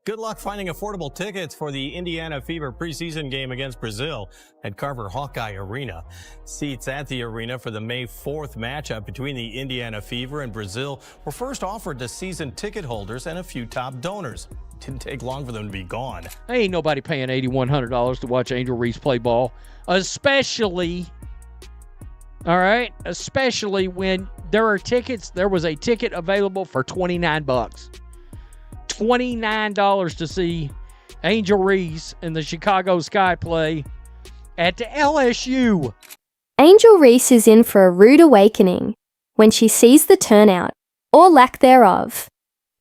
Good luck finding affordable tickets for the Indiana Fever preseason game against Brazil at Carver-Hawkeye Arena. Seats at the arena for the May 4th matchup between the Indiana Fever and Brazil were first offered to season ticket holders and a few top donors. It didn't take long for them to be gone. Ain't nobody paying $8,100 to watch Angel Reese play ball, especially when there are tickets. There was a ticket available for $29. $29 to see Angel Reese and the Chicago Sky play at the LSU. Angel Reese is in for a rude awakening when she sees the turnout, or lack thereof,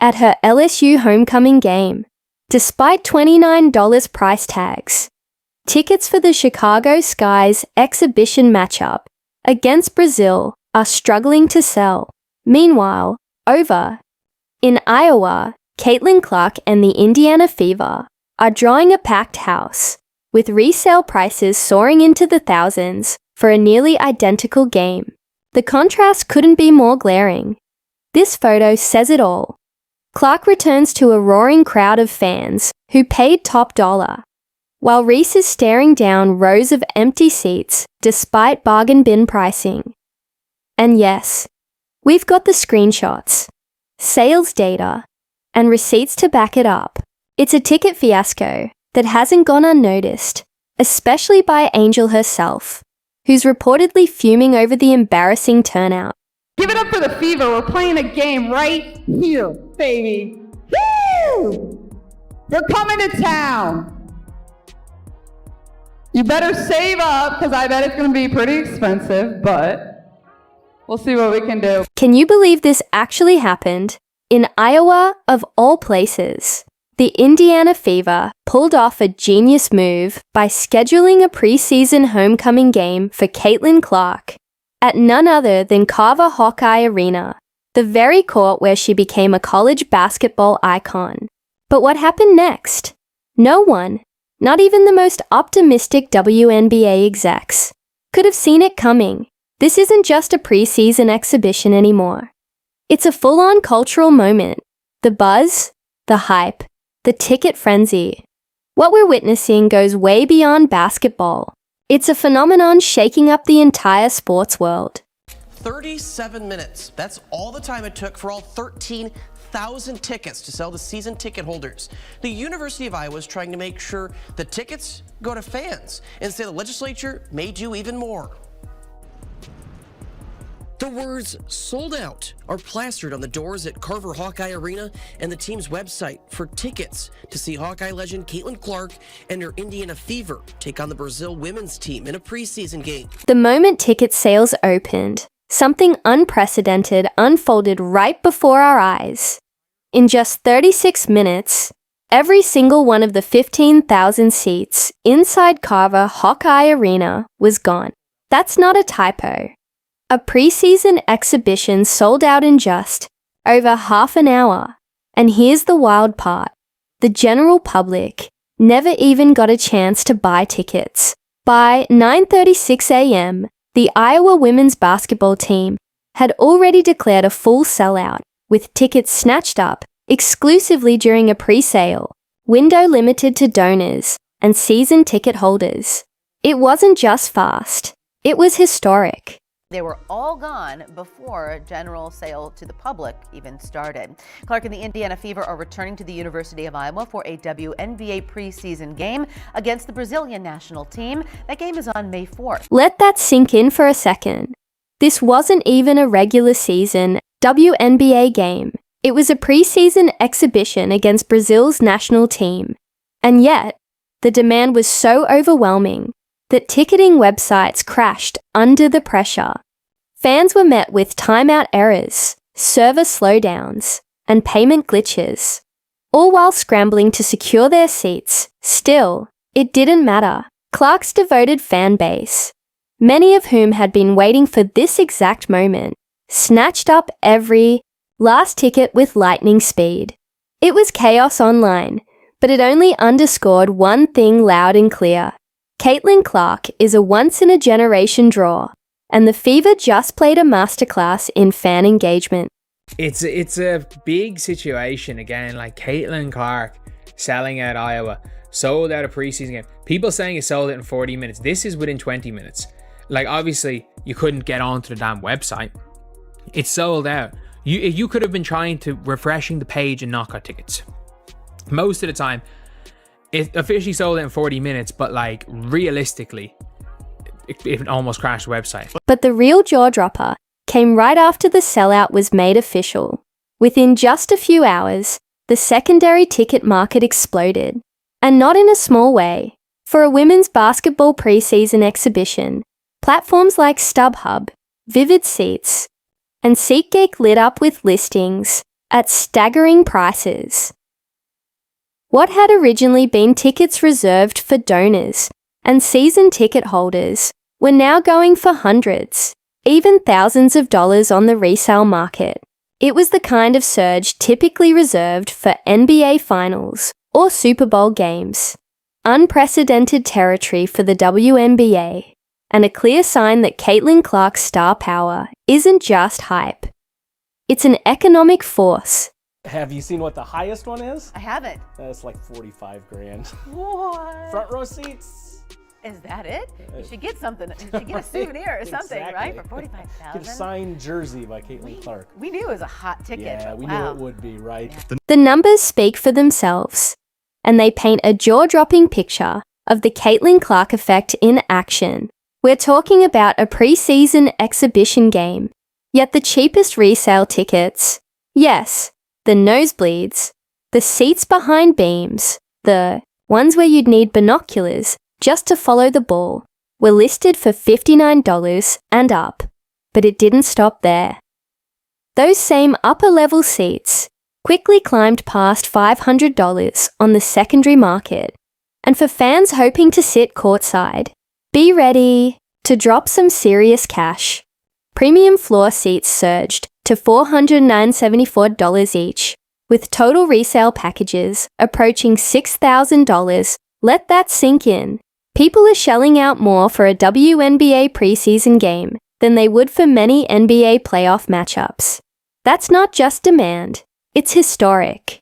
at her LSU homecoming game. Despite $29 price tags, tickets for the Chicago Sky's exhibition matchup against Brazil are struggling to sell. Meanwhile, over in Iowa, Caitlin Clark and the Indiana Fever are drawing a packed house, with resale prices soaring into the thousands for a nearly identical game. The contrast couldn't be more glaring. This photo says it all. Clark returns to a roaring crowd of fans who paid top dollar, while Reese is staring down rows of empty seats despite bargain bin pricing. And yes, we've got the screenshots, sales data, and receipts to back it up. It's a ticket fiasco that hasn't gone unnoticed, especially by Angel herself, who's reportedly fuming over the embarrassing turnout. Give it up for the Fever. We're playing a game right here, baby. Woo! They're coming to town. You better save up, because I bet it's going to be pretty expensive, but we'll see what we can do. Can you believe this actually happened? In Iowa, of all places, the Indiana Fever pulled off a genius move by scheduling a preseason homecoming game for Caitlin Clark at none other than Carver-Hawkeye Arena, the very court where she became a college basketball icon. But what happened next? No one, not even the most optimistic WNBA execs, could have seen it coming. This isn't just a preseason exhibition anymore. It's a full-on cultural moment. The buzz, the hype, the ticket frenzy. What we're witnessing goes way beyond basketball. It's a phenomenon shaking up the entire sports world. 37 minutes. That's all the time it took for all 13,000 tickets to sell to season ticket holders. The University of Iowa is trying to make sure the tickets go to fans, and say the legislature may do even more. The words "sold out" are plastered on the doors at Carver-Hawkeye Arena and the team's website for tickets to see Hawkeye legend Caitlin Clark and her Indiana Fever take on the Brazil women's team in a preseason game. The moment ticket sales opened, something unprecedented unfolded right before our eyes. In just 36 minutes, every single one of the 15,000 seats inside Carver-Hawkeye Arena was gone. That's not a typo. A preseason exhibition sold out in just over half an hour. And here's the wild part. The general public never even got a chance to buy tickets. By 9:36 a.m., the Iowa women's basketball team had already declared a full sellout, with tickets snatched up exclusively during a pre-sale, window limited to donors and season ticket holders. It wasn't just fast, it was historic. They were all gone before general sale to the public even started. Clark and the Indiana Fever are returning to the University of Iowa for a WNBA preseason game against the Brazilian national team. That game is on May 4th. Let that sink in for a second. This wasn't even a regular season WNBA game. It was a preseason exhibition against Brazil's national team. And yet, the demand was so overwhelming that ticketing websites crashed under the pressure. Fans were met with timeout errors, server slowdowns, and payment glitches, all while scrambling to secure their seats. Still, it didn't matter. Clark's devoted fan base, many of whom had been waiting for this exact moment, snatched up every last ticket with lightning speed. It was chaos online, but it only underscored one thing loud and clear. Caitlin Clark is a once-in-a-generation draw, and the Fever just played a masterclass in fan engagement. It's a big situation again. Like, Caitlin Clark selling out Iowa, sold out a preseason game. People saying it sold out in 40 minutes. This is within 20 minutes. Like, obviously, you couldn't get onto the damn website. It's sold out. You could have been trying to refreshing the page and not got tickets. Most of the time, it officially sold out in 40 minutes, but like realistically, it almost crashed the website. But the real jaw-dropper came right after the sellout was made official. Within just a few hours, the secondary ticket market exploded. And not in a small way. For a women's basketball preseason exhibition, platforms like StubHub, Vivid Seats, and SeatGeek lit up with listings at staggering prices. What had originally been tickets reserved for donors and season ticket holders were now going for hundreds, even thousands of dollars on the resale market. It was the kind of surge typically reserved for NBA Finals or Super Bowl games. Unprecedented territory for the WNBA, and a clear sign that Caitlin Clark's star power isn't just hype. It's an economic force. Have you seen what the highest one is? I haven't. That's like 45 grand. What? Front row seats. Is that it? You should get something. You should get a souvenir or something, Exactly. right? For Get a $45,000. signed jersey by Caitlin Clark. We knew it was a hot ticket. Yeah, but we wow. knew it would be, right? Yeah. The numbers speak for themselves, and they paint a jaw-dropping picture of the Caitlin Clark effect in action. We're talking about a preseason exhibition game, yet the cheapest resale tickets, yes, the nosebleeds, the seats behind beams, the ones where you'd need binoculars just to follow the ball, were listed for $59 and up, but it didn't stop there. Those same upper-level seats quickly climbed past $500 on the secondary market, and for fans hoping to sit courtside, be ready to drop some serious cash. Premium floor seats surged to $474 each, with total resale packages approaching $6,000. Let that sink in. People are shelling out more for a WNBA preseason game than they would for many NBA playoff matchups. That's not just demand, it's historic.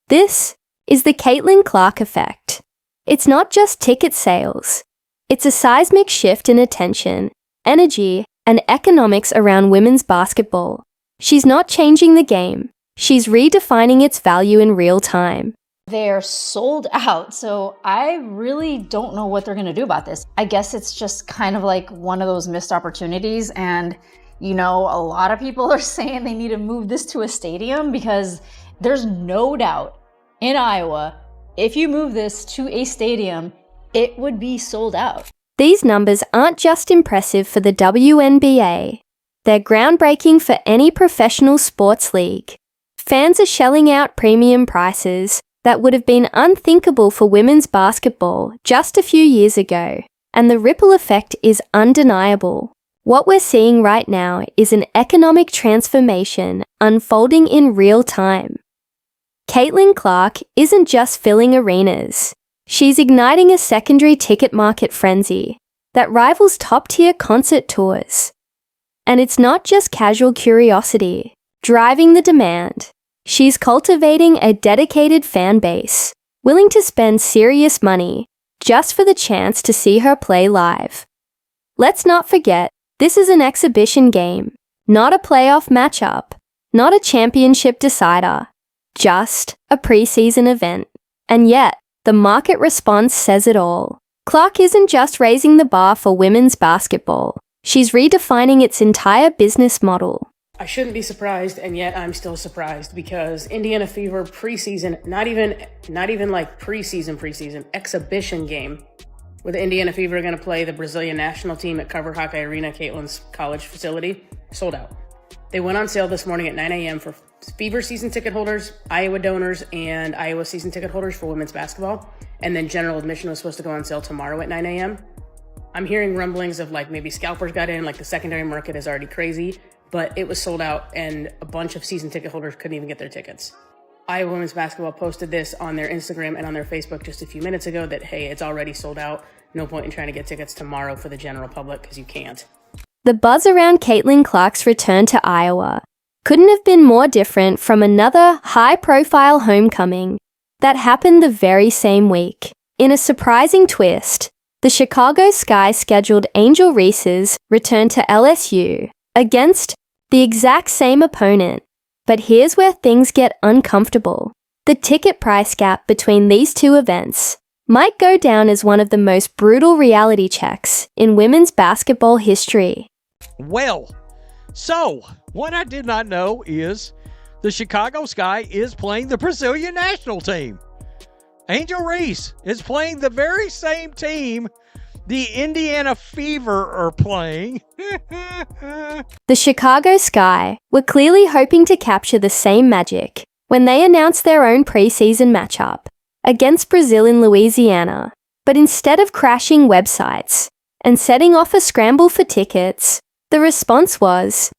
This is the Caitlin Clark effect. It's not just ticket sales. It's a seismic shift in attention, energy, and economics around women's basketball. She's not changing the game. She's redefining its value in real time. They're sold out, so I really don't know what they're going to do about this. I guess it's just kind of like one of those missed opportunities, and you know, a lot of people are saying they need to move this to a stadium because there's no doubt in Iowa, if you move this to a stadium, it would be sold out. These numbers aren't just impressive for the WNBA. They're groundbreaking for any professional sports league. Fans are shelling out premium prices that would have been unthinkable for women's basketball just a few years ago, and the ripple effect is undeniable. What we're seeing right now is an economic transformation unfolding in real time. Caitlin Clark isn't just filling arenas. She's igniting a secondary ticket market frenzy that rivals top-tier concert tours. And it's not just casual curiosity driving the demand. She's cultivating a dedicated fan base, willing to spend serious money just for the chance to see her play live. Let's not forget, this is an exhibition game, not a playoff matchup, not a championship decider, just a preseason event. And yet, the market response says it all. Clark isn't just raising the bar for women's basketball. She's redefining its entire business model. I shouldn't be surprised, and yet I'm still surprised because Indiana Fever preseason, not even like preseason, exhibition game, where the Indiana Fever are going to play the Brazilian national team at Carver-Hawkeye Arena, Caitlin's college facility, sold out. They went on sale this morning at 9 a.m. for Fever season ticket holders, Iowa donors, and Iowa season ticket holders for women's basketball. And then general admission was supposed to go on sale tomorrow at 9 a.m. I'm hearing rumblings of like maybe scalpers got in, like the secondary market is already crazy, but it was sold out and a bunch of season ticket holders couldn't even get their tickets. Iowa women's basketball posted this on their Instagram and on their Facebook just a few minutes ago that, hey, it's already sold out. No point in trying to get tickets tomorrow for the general public because you can't. The buzz around Caitlin Clark's return to Iowa couldn't have been more different from another high-profile homecoming that happened the very same week. In a surprising twist, the Chicago Sky scheduled Angel Reese's return to LSU against the exact same opponent. But here's where things get uncomfortable. The ticket price gap between these two events might go down as one of the most brutal reality checks in women's basketball history. Well, so what I did not know is the Chicago Sky is playing the Brazilian national team. Angel Reese is playing the very same team the Indiana Fever are playing. The Chicago Sky were clearly hoping to capture the same magic when they announced their own preseason matchup against Brazil in Louisiana. But instead of crashing websites and setting off a scramble for tickets, the response was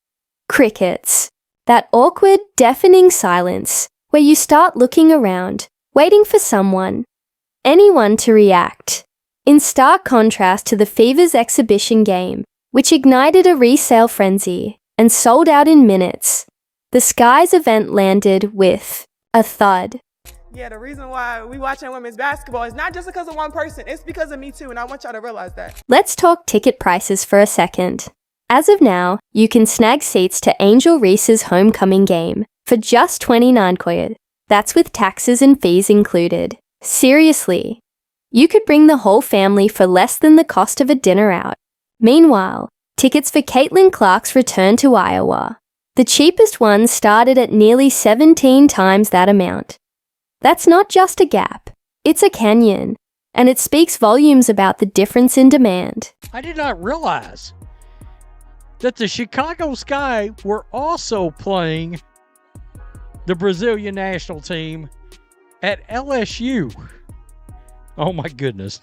crickets. That awkward, deafening silence where you start looking around, waiting for anyone to react. In stark contrast to the Fever's exhibition game, which ignited a resale frenzy and sold out in minutes, the Sky's event landed with a thud. Yeah, the reason why we watching women's basketball is not just because of one person, it's because of me too, and I want y'all to realize that. Let's talk ticket prices for a second. As of now, you can snag seats to Angel Reese's homecoming game for just 29 koyot. That's with taxes and fees included. Seriously, you could bring the whole family for less than the cost of a dinner out. Meanwhile, tickets for Caitlin Clark's return to Iowa. The cheapest ones started at nearly 17 times that amount. That's not just a gap, it's a canyon, and it speaks volumes about the difference in demand. I did not realize that the Chicago Sky were also playing the Brazilian national team at LSU. Oh my goodness.